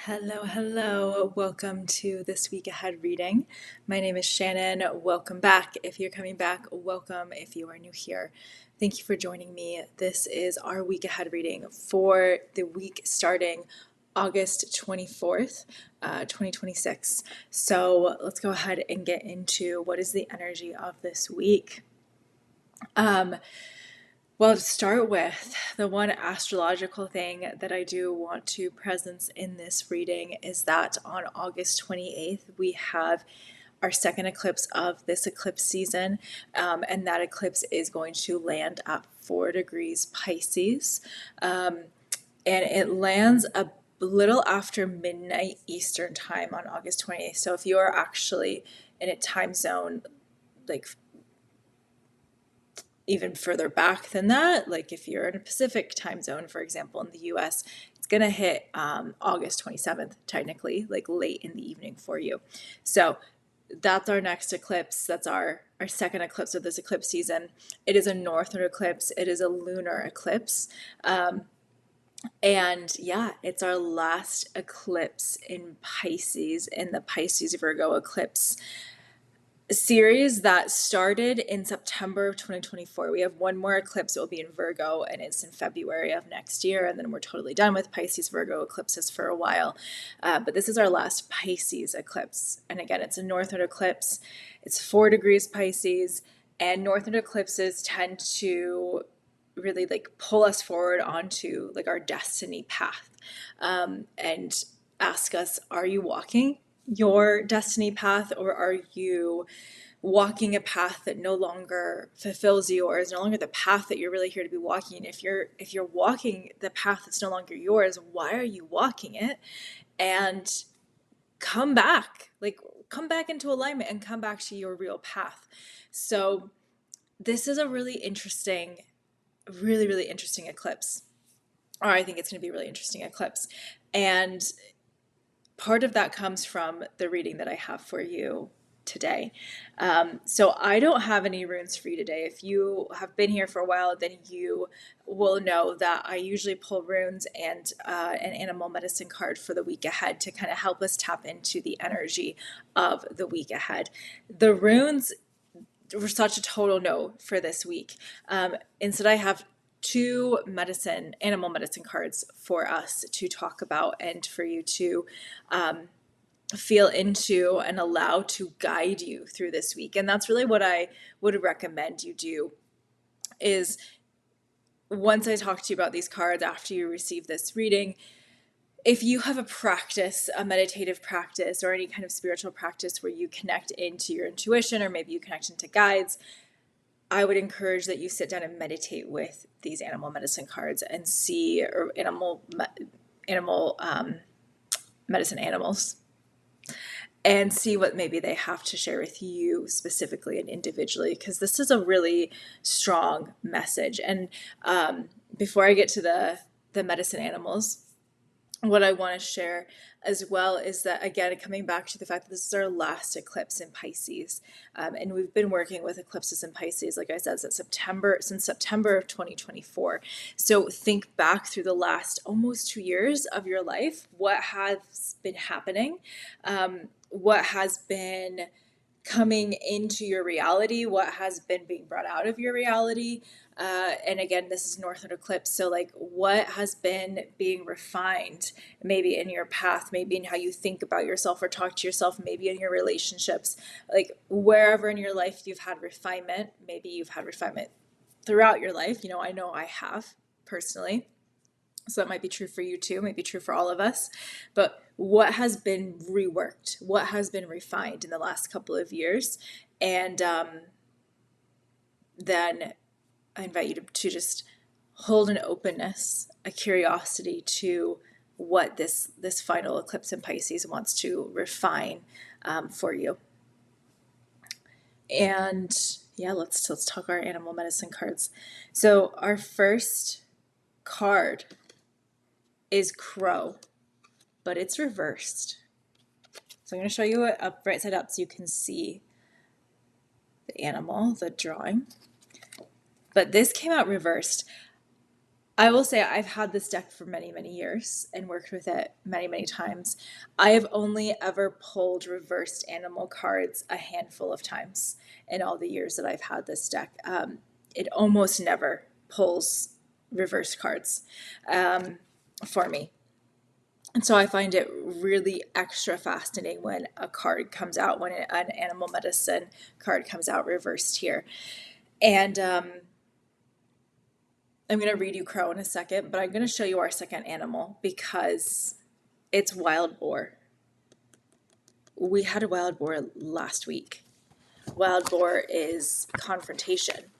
Hello, hello. Welcome to this week ahead reading. My name is Shannon. Welcome back. If you're coming back, welcome if you are new here. Thank you for joining me. This is our week ahead reading for the week starting August 24th, 2026. So let's go ahead and get into what is the energy of this week. Well, to start with, the one astrological thing that I do want to presence in this reading is that on August 28th, we have our second eclipse of this eclipse season, and that eclipse is going to land at 4 degrees Pisces, and it lands a little after midnight Eastern time on August 28th. So if you are actually in a time zone like even further back than that, like if you're in a Pacific time zone, for example, in the US, it's going to hit August 27th, technically, like late in the evening for you. So that's our next eclipse. That's our second eclipse of this eclipse season. It is a northern eclipse. It is a lunar eclipse. And yeah, it's our last eclipse in Pisces, in the Pisces Virgo eclipse series that started in September of 2024. We have one more eclipse. It will be in Virgo, and it's in February of next year, and then we're totally done with Pisces Virgo eclipses for a while. But this is our last Pisces eclipse, and again, it's a northern eclipse. It's 4 degrees Pisces, and northern eclipses tend to really like pull us forward onto like our destiny path, and ask us, are you walking your destiny path, or are you walking a path that no longer fulfills you, or is no longer the path that you're really here to be walking? If you're walking the path that's no longer yours, why are you walking it? And come back into alignment and come back to your real path. So this is a really interesting eclipse, or I think it's going to be a really interesting eclipse. And part of that comes from the reading that I have for you today. So I don't have any runes for you today. If you have been here for a while, then you will know that I usually pull runes and an animal medicine card for the week ahead to kind of help us tap into the energy of the week ahead. The runes were such a total no for this week. Instead, I have 2 animal medicine cards for us to talk about and for you to feel into and allow to guide you through this week. And that's really what I would recommend you do, is once I talk to you about these cards, after you receive this reading, if you have a meditative practice or any kind of spiritual practice where you connect into your intuition, or maybe you connect into guides, I would encourage that you sit down and meditate with these animal medicine cards and see, or animal medicine animals, and see what maybe they have to share with you specifically and individually, because this is a really strong message. And before I get to the medicine animals, what I want to share as well is that, again, coming back to the fact that this is our last eclipse in Pisces, and we've been working with eclipses in Pisces, like I said, since September of 2024. So think back through the last almost 2 years of your life. What has been happening? What has been coming into your reality? What has been being brought out of your reality? And again, this is northern eclipse, so like what has been being refined, maybe in your path, maybe in how you think about yourself or talk to yourself, maybe in your relationships, like wherever in your life you've had refinement. Maybe you've had refinement throughout your life. I know I have personally. So that might be true for you too, might be true for all of us. But what has been reworked? What has been refined in the last couple of years? And then I invite you to just hold an openness, a curiosity to what this final eclipse in Pisces wants to refine for you. And yeah, let's talk our animal medicine cards. So our first card is Crow, but it's reversed. So I'm going to show you it up right side up so you can see the animal, the drawing. But this came out reversed. I will say I've had this deck for many, many years and worked with it many, many times. I have only ever pulled reversed animal cards a handful of times in all the years that I've had this deck. It almost never pulls reversed cards for me. And so I find it really extra fascinating when a card comes out, when an animal medicine card comes out reversed here. And I'm going to read you Crow in a second, but I'm going to show you our second animal because it's wild boar. We had a wild boar last week. Wild boar is confrontation.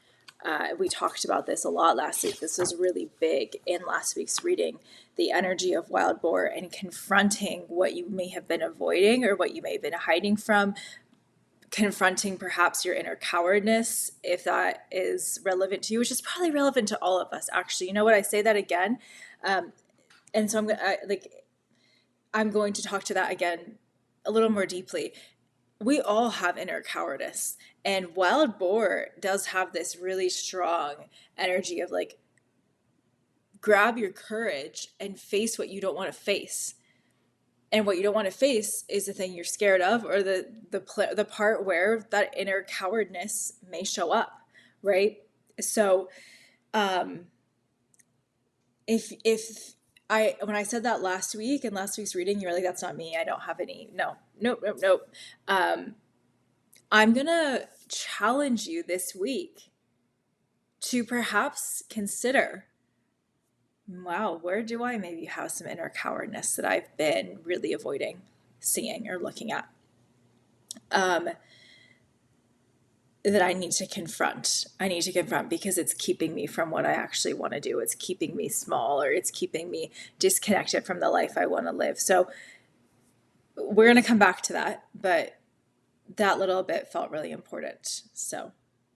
We talked about this a lot last week. This was really big in last week's reading. The energy of wild boar and confronting what you may have been avoiding or what you may have been hiding from, confronting perhaps your inner cowardness, if that is relevant to you, which is probably relevant to all of us, actually. You know what? I say that again. And so I'm going to talk to that again a little more deeply. We all have inner cowardice, and wild boar does have this really strong energy of like, grab your courage and face what you don't want to face. And what you don't want to face is the thing you're scared of, or the part where that inner cowardness may show up, right? So, when I said that last week in last week's reading, you were like, "That's not me. I don't have any." No, nope. I'm gonna challenge you this week to perhaps consider, wow, where do I maybe have some inner cowardness that I've been really avoiding seeing or looking at, that I need to confront. I need to confront because it's keeping me from what I actually want to do. It's keeping me small, or it's keeping me disconnected from the life I want to live. So we're going to come back to that, but that little bit felt really important. So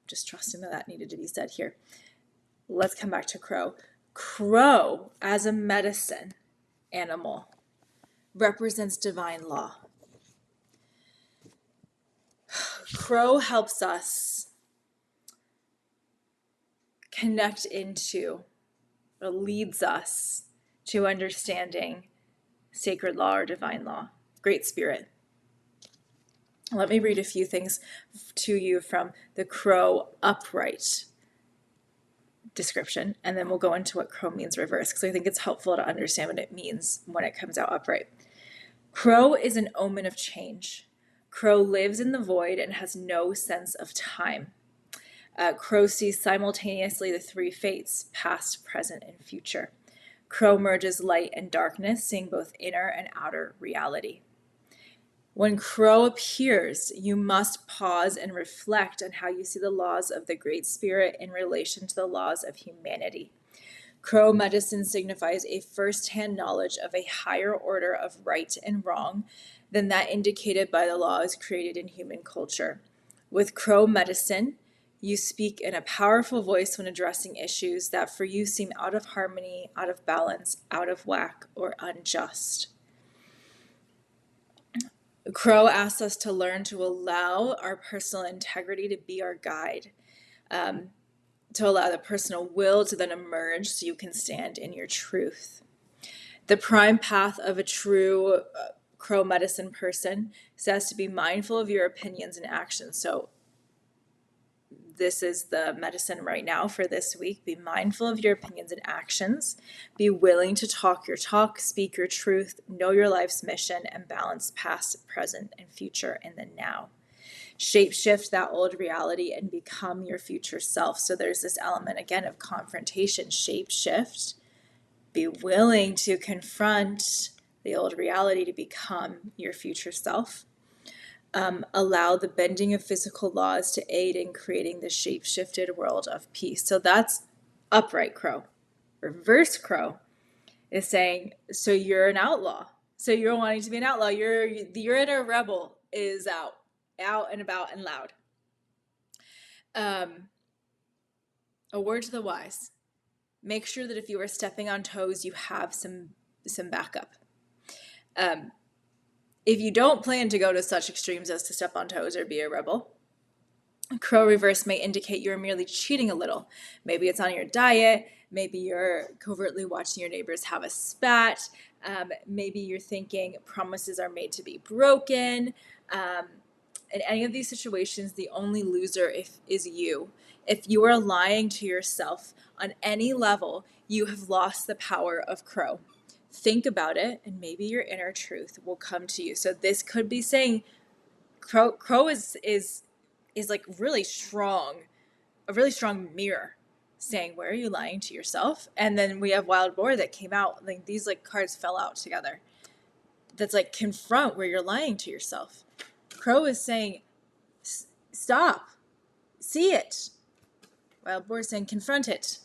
just trusting that needed to be said here. Let's come back to Crow. Crow, as a medicine animal, represents divine law. Crow helps us connect into, or leads us to understanding sacred law or divine law, Great Spirit. Let me read a few things to you from the Crow upright description, and then we'll go into what Crow means reverse, because I think it's helpful to understand what it means when it comes out upright. Crow is an omen of change. Crow lives in the void and has no sense of time. Crow sees simultaneously the three fates, past, present, and future. Crow merges light and darkness, seeing both inner and outer reality. When Crow appears, you must pause and reflect on how you see the laws of the Great Spirit in relation to the laws of humanity. Crow medicine signifies a first-hand knowledge of a higher order of right and wrong than that indicated by the laws created in human culture. With Crow medicine, you speak in a powerful voice when addressing issues that for you seem out of harmony, out of balance, out of whack, or unjust. Crow asks us to learn to allow our personal integrity to be our guide, to allow the personal will to then emerge so you can stand in your truth. The prime path of a true Crow medicine person says to be mindful of your opinions and actions. So this is the medicine right now for this week. Be mindful of your opinions and actions. Be willing to talk your talk, speak your truth, know your life's mission, and balance past, present, and future in the now. Shapeshift that old reality and become your future self. So there's this element, again, of confrontation. Shapeshift. Be willing to confront the old reality to become your future self. Allow the bending of physical laws to aid in creating the shape-shifted world of peace. So that's upright Crow. Reverse Crow is saying, so you're an outlaw. So you're wanting to be an outlaw. Your inner rebel is out and about and loud. A word to the wise. Make sure that if you are stepping on toes, you have some backup. If you don't plan to go to such extremes as to step on toes or be a rebel, Crow reverse may indicate you're merely cheating a little. Maybe it's on your diet, Maybe you're covertly watching your neighbors have a spat. Maybe you're thinking promises are made to be broken. In any of these situations, the only loser is you. If you are lying to yourself on any level, you have lost the power of Crow. Think about it, and maybe your inner truth will come to you. So this could be saying Crow is like really strong, a really strong mirror saying, where are you lying to yourself? And then we have Wild Boar that came out, like these like cards fell out together. That's like confront where you're lying to yourself. Crow is saying, stop, see it. Wild Boar is saying, confront it.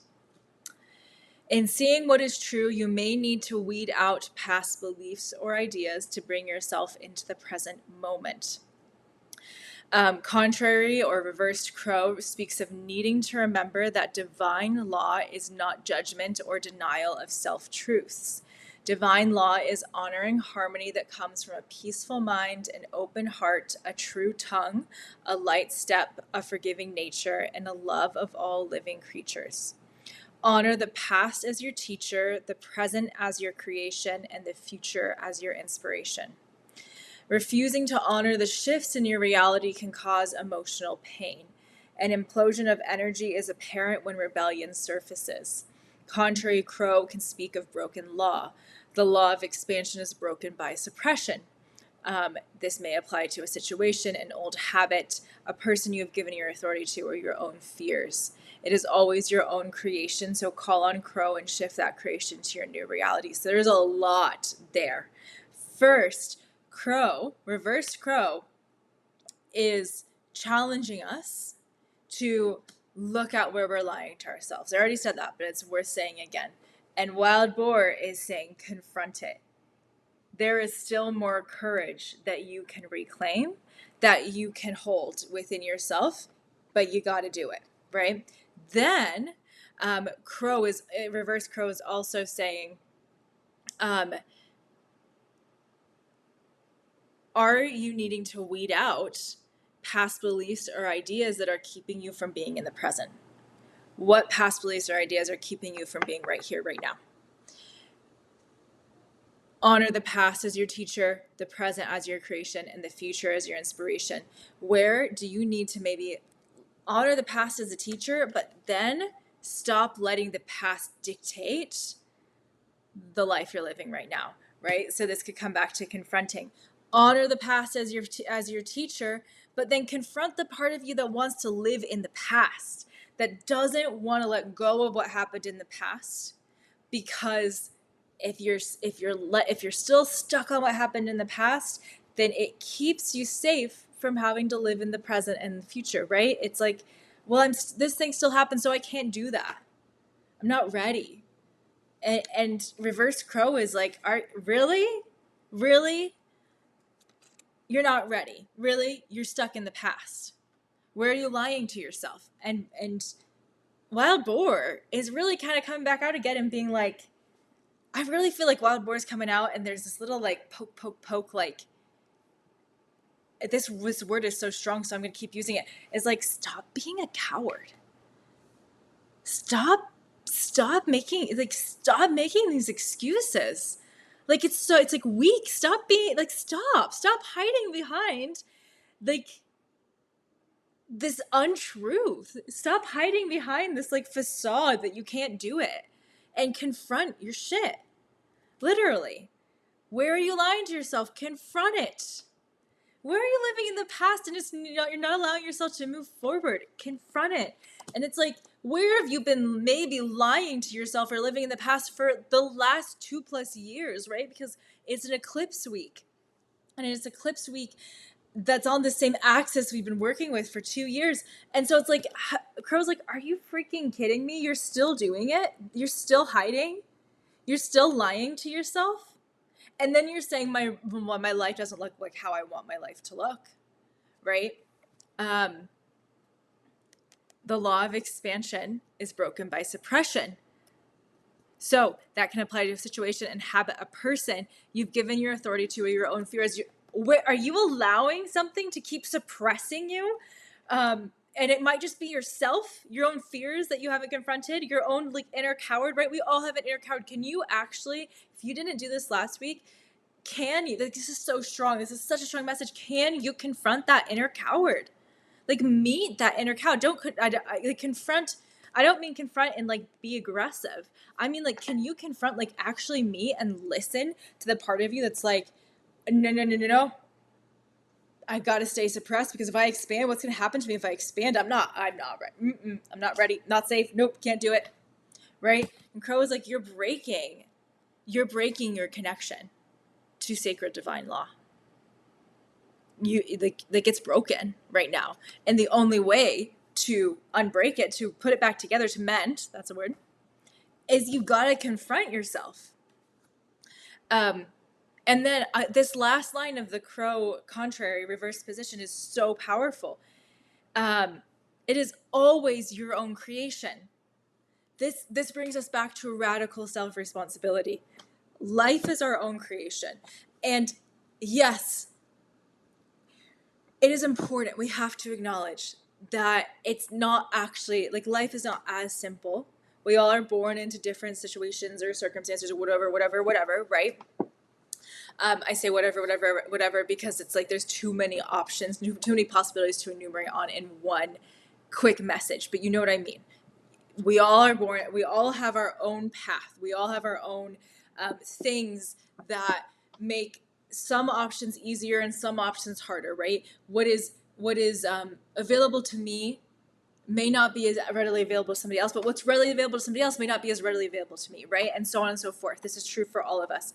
In seeing what is true, you may need to weed out past beliefs or ideas to bring yourself into the present moment. Contrary or reversed Crow speaks of needing to remember that divine law is not judgment or denial of self-truths. Divine law is honoring harmony that comes from a peaceful mind, an open heart, a true tongue, a light step, a forgiving nature, and a love of all living creatures. Honor the past as your teacher, the present as your creation, and the future as your inspiration. Refusing to honor the shifts in your reality can cause emotional pain. An implosion of energy is apparent when rebellion surfaces. Contrary Crow can speak of broken law. The law of expansion is broken by suppression. This may apply to a situation, an old habit, a person you have given your authority to, or your own fears. It is always your own creation, so call on Crow and shift that creation to your new reality. So there's a lot there. First, Crow, reversed Crow, is challenging us to look at where we're lying to ourselves. I already said that, but it's worth saying again. And Wild Boar is saying, confront it. There is still more courage that you can reclaim, that you can hold within yourself, but you got to do it, right? Then reverse Crow is also saying, are you needing to weed out past beliefs or ideas that are keeping you from being in the present? What past beliefs or ideas are keeping you from being right here, right now? Honor the past as your teacher, the present as your creation, and the future as your inspiration. Where do you need to maybe honor the past as a teacher, but then stop letting the past dictate the life you're living right now, right? So this could come back to confronting. Honor the past as your teacher, but then confront the part of you that wants to live in the past, that doesn't want to let go of what happened in the past, because if you're still stuck on what happened in the past, then it keeps you safe from having to live in the present and the future, right? It's like, well, this thing still happened, so I can't do that. I'm not ready. And reverse Crow is like, really? You're not ready. Really? You're stuck in the past. Where are you lying to yourself? And Wild Boar is really kind of coming back out again and being like, I really feel like Wild Boar is coming out and there's this little like poke, like this word is so strong, so I'm going to keep using it. It's like, stop being a coward. Stop making these excuses. Like it's like weak. Stop hiding behind like this untruth. Stop hiding behind this like facade that you can't do it, and confront your shit. Literally. Where are you lying to yourself? Confront it. Where are you living in the past and just you're not allowing yourself to move forward? Confront it. And it's like, where have you been maybe lying to yourself or living in the past for the last 2+ years, right? Because it's an eclipse week. And it's eclipse week that's on the same axis we've been working with for 2 years. And so it's like, Crow's like, are you freaking kidding me? You're still doing it? You're still hiding? You're still lying to yourself? And then you're saying my life doesn't look like how I want my life to look, right? The law of expansion is broken by suppression. So that can apply to a situation and habit, a person you've given your authority to, or your own fears. Are you allowing something to keep suppressing you? And it might just be yourself, your own fears that you haven't confronted, your own like inner coward, right? We all have an inner coward. Can you actually, if you didn't do this last week, can you, like, this is so strong. This is such a strong message. Can you confront that inner coward? Like, meet that inner coward. Don't like confront. I don't mean confront and like be aggressive. I mean, like, can you confront, like actually meet and listen to the part of you that's like, no. I gotta stay suppressed because if I expand, what's gonna happen to me if I expand? I'm not ready. I'm not ready. Not safe. Nope, can't do it. Right? And Crow is like, you're breaking your connection to sacred divine law. You like it's broken right now. And the only way to unbreak it, to put it back together, to mend, that's a word, is you gotta confront yourself. And then this last line of the Crow contrary reverse position is so powerful. It is always your own creation. This brings us back to radical self-responsibility. Life is our own creation. And yes, it is important. We have to acknowledge that it's not actually, like, life is not as simple. We all are born into different situations or circumstances or whatever, right? I say whatever, because it's like there's too many options, too many possibilities to enumerate on in one quick message. But you know what I mean. We all are born, we all have our own path. We all have our own things that make some options easier and some options harder, right? What is available to me may not be as readily available to somebody else, but what's readily available to somebody else may not be as readily available to me, right? And so on and so forth. This is true for all of us.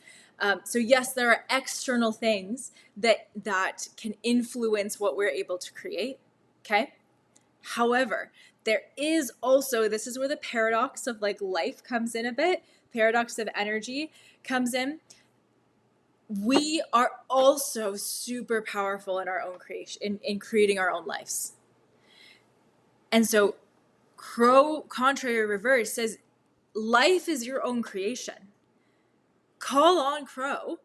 So yes, there are external things that can influence what we're able to create, okay? However, there is also, this is where the paradox of like life comes in a bit, paradox of energy comes in. We are also super powerful in our own creation, in creating our own lives. And so Crow contrary reverse says life is your own creation. Call on Crow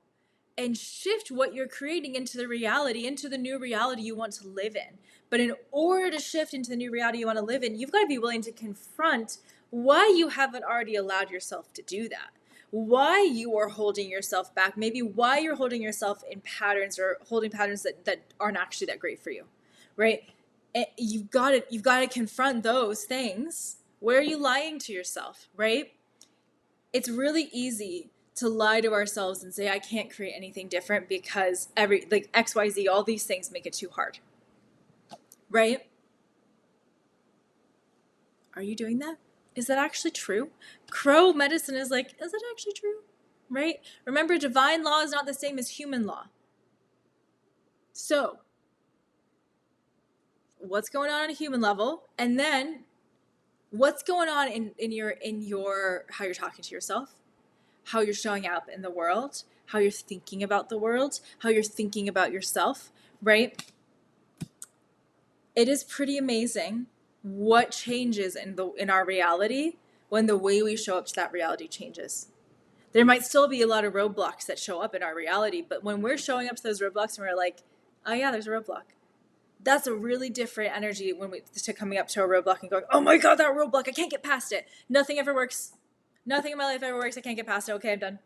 and shift what you're creating into the reality, into the new reality you want to live in. But in order to shift into the new reality you want to live in, you've got to be willing to confront why you haven't already allowed yourself to do that. Why you are holding yourself back, maybe why you're holding yourself in patterns or holding patterns that aren't actually that great for you, right? And you've got to confront those things. Where are you lying to yourself, right? It's really easy to lie to ourselves and say, I can't create anything different because XYZ, all these things make it too hard, right? Are you doing that? Is that actually true? Crow medicine is like, is it actually true? Right? Remember, divine law is not the same as human law. So, what's going on a human level? And then, what's going on in your how you're talking to yourself, how you're showing up in the world, how you're thinking about the world, how you're thinking about yourself, right? It is pretty amazing what changes in our reality when the way we show up to that reality changes. There might still be a lot of roadblocks that show up in our reality, but when we're showing up to those roadblocks and we're like, oh yeah, there's a roadblock. That's a really different energy to coming up to a roadblock and going, oh my God, that roadblock, I can't get past it. Nothing ever works. Nothing in my life ever works. I can't get past it. Okay, I'm done.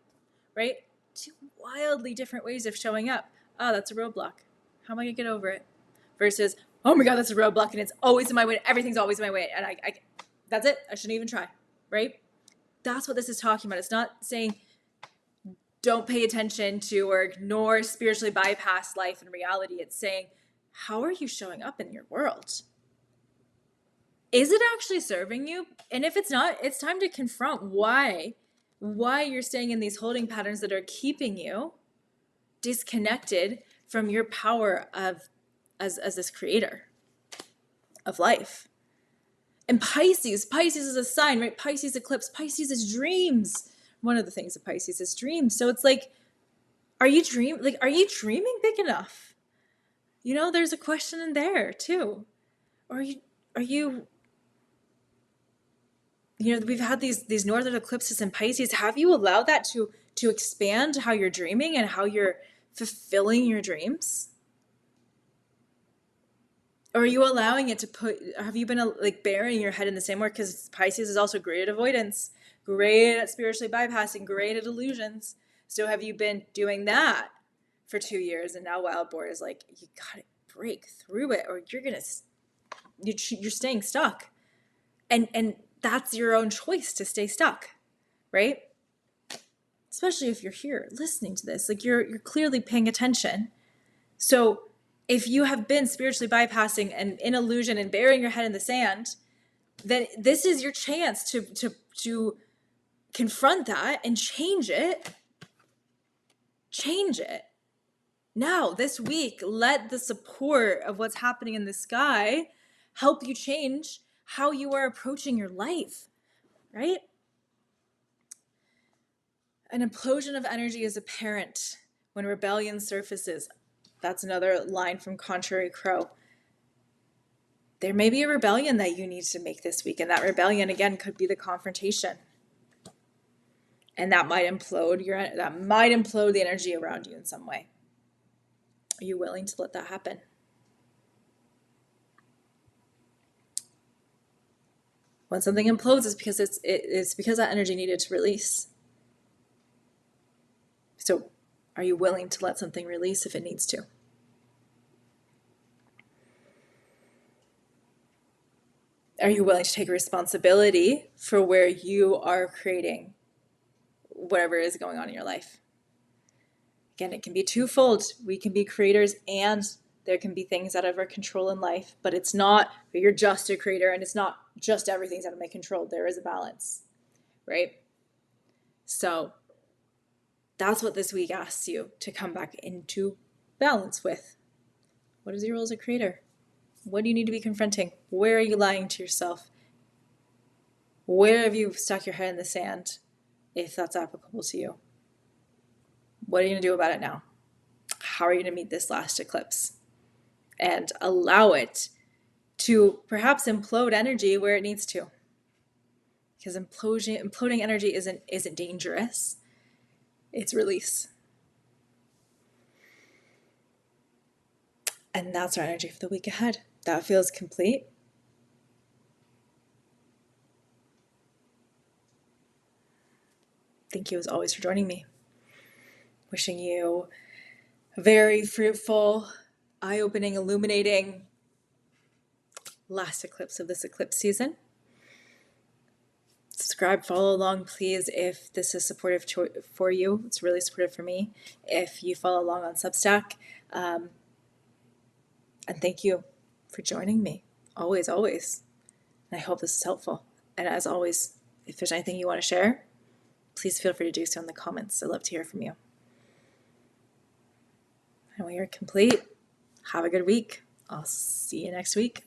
Right? Two wildly different ways of showing up. Oh, that's a roadblock. How am I going to get over it? Versus, oh my God, that's a roadblock and it's always in my way. Everything's always in my way. And I that's it. I shouldn't even try. Right? That's what this is talking about. It's not saying don't pay attention to or ignore, spiritually bypass life and reality. It's saying, how are you showing up in your world? Is it actually serving you? And if it's not, it's time to confront why you're staying in these holding patterns that are keeping you disconnected from your power as this creator of life. And Pisces is a sign, right? Pisces eclipse, Pisces is dreams. One of the things of Pisces is dreams. So it's like, are you dreaming big enough? You know, there's a question in there too. Or are you we've had these northern eclipses in Pisces. Have you allowed that to expand how you're dreaming and how you're fulfilling your dreams? Or are you allowing it to have you been like burying your head in the same work? Because Pisces is also great at avoidance, great at spiritually bypassing, great at illusions. So have you been doing that for 2 years? And now Wild Boar is like, you got to break through it or you're staying stuck. And that's your own choice to stay stuck, right? Especially if you're here listening to this, like you're clearly paying attention. So if you have been spiritually bypassing and in illusion and burying your head in the sand, then this is your chance to confront that and change it. Change it. Now, this week, let the support of what's happening in the sky help you change how you are approaching your life, right? An implosion of energy is apparent when rebellion surfaces. That's another line from Contrary Crow. There may be a rebellion that you need to make this week, and that rebellion, again, could be the confrontation. And that might implode the energy around you in some way. Are you willing to let that happen? When something implodes, it's because that energy needed to release. So, are you willing to let something release if it needs to? Are you willing to take responsibility for where you are creating whatever is going on in your life? Again, it can be twofold. We can be creators and there can be things out of our control in life, but it's not that you're just a creator and it's not just everything's out of my control. There is a balance, right? So that's what this week asks you to come back into balance with. What is your role as a creator? What do you need to be confronting? Where are you lying to yourself? Where have you stuck your head in the sand, if that's applicable to you? What are you going to do about it now? How are you going to meet this last eclipse? And allow it to perhaps implode energy where it needs to. Because imploding energy isn't dangerous. It's release. And that's our energy for the week ahead. That feels complete. Thank you as always for joining me. Wishing you a very fruitful, eye-opening, illuminating last eclipse of this eclipse season. Subscribe, follow along, please, if this is supportive for you. It's really supportive for me if you follow along on Substack. And thank you for joining me. Always, always. And I hope this is helpful. And as always, if there's anything you want to share, please feel free to do so in the comments. I'd love to hear from you. And we are complete. Have a good week. I'll see you next week.